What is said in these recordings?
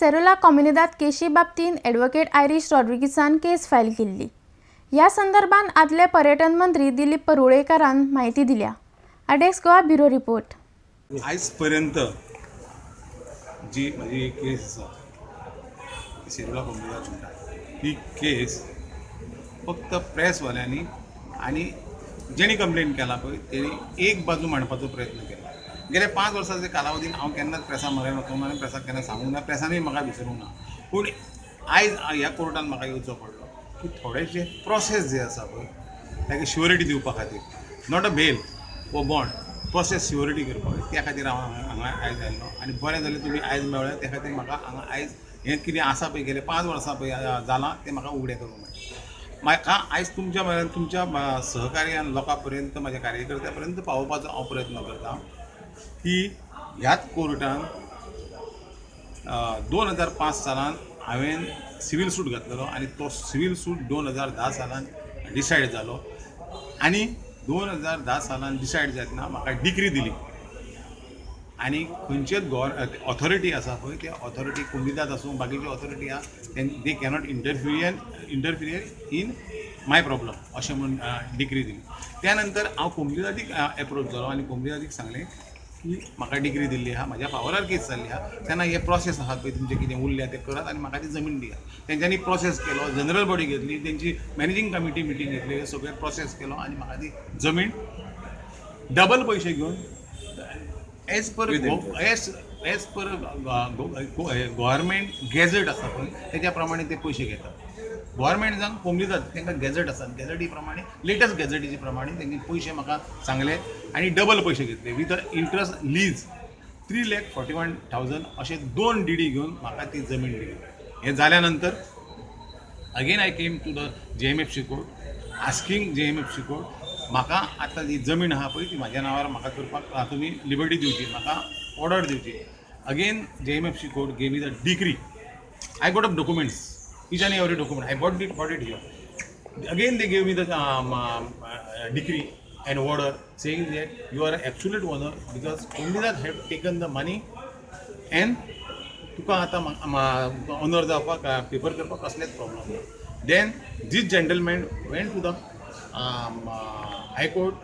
सेरोला कॉम्युनिदाद केशी बाबतींत advocate Irish रॉड्रिगीसान केस file केल्ली. ह्या संदर्भात आदले पर्यटन मंत्री दिलीप परुळेकरान माहिती दिल्या. अडेक्स गोवा ब्युरो रिपोर्ट. आयज पर्यंत जी माझी केस आसा सेरोला कॉम्युनिदाद म्हणटा ही केस फक्त प्रेसवाल्यांनी आनी जेणी कंप्लेन केला पळय तेणी एक बाजू मांडपाचो प्रयत्न केला. गेल्या 5 वर्सांच्या कालावधीन हांव केन्नाच प्रेसाक म्हळें वचूंक ना, प्रेसाक केन्ना सांगूंक ना, प्रेसानूय म्हाका विचारूंक ना. पूण आयज ह्या कोर्टान म्हाका येवचो पडलो की थोडेशे प्रोसेस जे आसा पळय ताका श्युरिटी दिवपा खातीर, नॉट अ बेल वो बॉन्ड, प्रोसेस श्युरिटी करपाक त्या खातीर हांव हांगा आयज आयल्लो. आनी बरें जालें तुमी आयज मेळ्ळे, त्या खातीर म्हाका हांगा आयज हें कितें आसा पळय गेले 5 वर्सां पळय जालां तें म्हाका उगडें करूंक मेळटा. म्हाका आयज तुमच्या मेळून तुमच्या सहकार्यान लोकां पर्यंत म्हाज्या कार्यकर्त्यां पर्यंत पावोवपाचो हांव प्रयत्न करतां की ह्याच कोर्टान 2005 सालान हांवें सिवील सूट घातलेलो आनी तो सिवील सूट 2010 सालान डिसायड जालो आनी 2010 सालान डिसायड जातना म्हाका डिग्री दिली. आनी खंयचेच ऑथॉरिटी आसा पळय त्या ऑथॉरिटी कॉम्युनिदाद आसूं बाकीची ऑथॉरिटी आहा they cannot interfere in my problem अशें म्हणून डिग्री दिली. त्या नंतर हांव कॉम्युनिदादीक एप्रोच जालो आनी कॉम्युनिदादीक सांगलें की म्हाका डिग्री दिल्ली आहा, म्हाज्या फावरार केस जाल्ली आहा, तेन्ना हे प्रोसेस आहात पळय तुमचें कितें उरल्या तें करात आनी म्हाका ती जमीन दियात. तेंच्यांनी प्रोसेस केलो, जनरल बॉडी घेतली, तेंची मॅनेजींग कमिटी मिटींग घेतली, सगळे प्रोसेस केलो आनी म्हाका ती जमीन डबल पयशे घेवन एज पर गव्हर्मेंट गॅझेट आसा पळय तेज्या प्रमाणे ते पयशे घेतात. गव्हर्मेंट जावन कॉम्युनिदाद तांकां गॅझेट आसा, गॅझेटी प्रमाणे लेटस्ट गॅझेटीचे प्रमाणे तेंनी पयशे म्हाका सांगले आनी डबल पयशे घेतले विथ इंट्रस्ट लीज 3,41,000 अशे 2 डीडी घेवन म्हाका ती जमीन दिली. हें जाल्या नंतर again I came to the JMFC court asking JMFC court म्हाका आतां जी जमीन आहा पळय ती म्हाज्या नांवार म्हाका करपाक तुमी लिबर्टी दिवची, म्हाका ऑर्डर दिवची. Again JMFC court gave me the degree. I got up documents, each and every document. I bought it here. Again they gave me the decree and order saying that you are an absolute owner because Kondizat have taken the money and तुका आतां honour जावपाक paper करपाक कसलेच problem ना. Then this gentleman went to the High Court,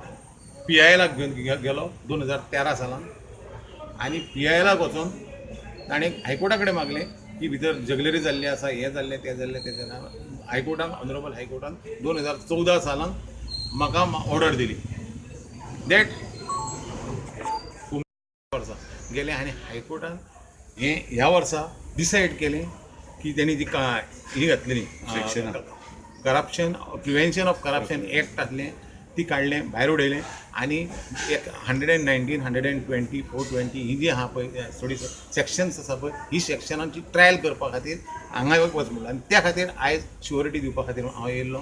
PIL घेवन गेलो 2013 सालान आनी PIL वचून ताणें हायकोर्टा कडेन मागलें की भितर जगलरी जाल्ली आसा, हें जाल्लें तें जाल्लें तें जालें. हायकोर्टान ऑनरेबल हायकोर्टान 2014 सालान म्हाका ऑर्डर दिली दॅट वर्सा गेलें आनी हायकोर्टान ह्या वर्सा डिसायड केलें की तेणी जी ही घातलेली corruption prevention of corruption act आसलें ती काडलें, भायर उडयलें आनी 119, 120, 420 ही जी आहा पळय थोडी सेक्शन्स आसा पळय ही सेक्शनांची ट्रायल करपा खातीर हांगा वच म्हणून आनी त्या खातीर आयज श्युरिटी दिवपा खातीर हांव येयल्लो.